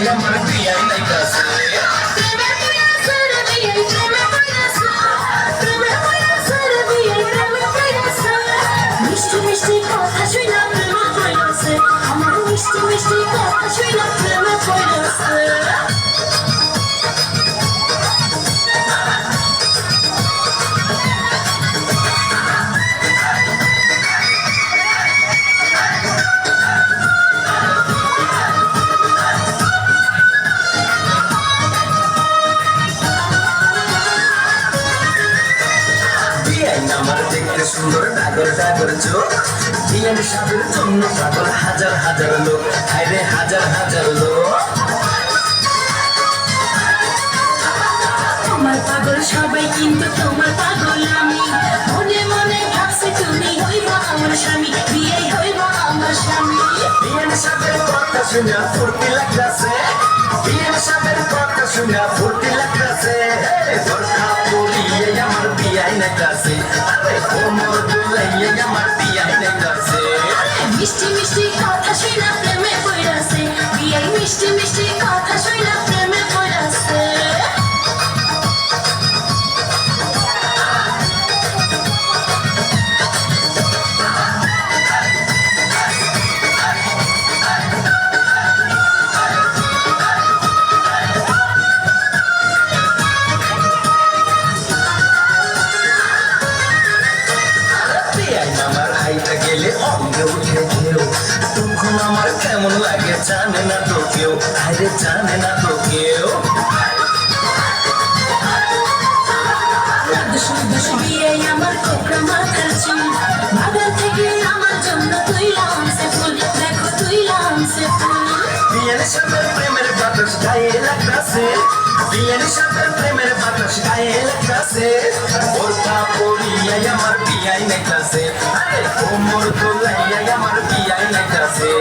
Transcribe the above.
আমার বিয়াই নাইতাছে মিষ্টি মিষ্টি কথা শুইলা প্রেমে পড়ছে আমার মিষ্টি মিষ্টি কথা শুইলা প্রেমে পড়ছে আমার দেখতে সুন্দর ডাগর ডাগর চোখ বিয়ান সাহেবের জন্য পাগল হাজার হাজার লোক হায়রে হাজার হাজার লোক তোমার পাগল সবাই কিন্তু তোমার পাগল আমি মনে মনে ভাবছি তুমি হইবা আমার স্বামী বিয়ে হইবা আমার স্বামী বিয়ান সাহেবের কথা শুনে ফুর্তি লাগতাছে বিয়ান সাহেবের কথা শুনে ফুর্তি লাগতাছে দরকার পড়িয়ে আমার বিয়াই নাইতাছে আরে কোমর দুলাইয়ে আমার বিয়াই নাইতাছে মিষ্টি মিষ্টি কথা শুইলা প্রেমে পড়ছে বিয়ে মিষ্টি মিষ্টি কথা শুইলা প্রেমে পড়ছে আমার হাইটা গেলে অঙ্গে উঠে কেউ তখন আমার কেমন লাগে জানে না তো কেউ আরে জানে না তো কেউ দুশো বিয়ে আমার কোকড়া মাথার চুল বাগান থেকে আমার জন্য তুইলাম সে ফুল দেখো তুইলাম সে ফুল বিয়ের সাথে প্রেমের বাতাস গায়ে লাগতাছে বিয়ের সাথে প্রেমের বাতাস গায়ে লাগতাছে বোরকা পরিয়ে আমার বিয়াই নাইতাছে আরে কোমর তোলাইয়া আমার বিয়াই নাইতাছে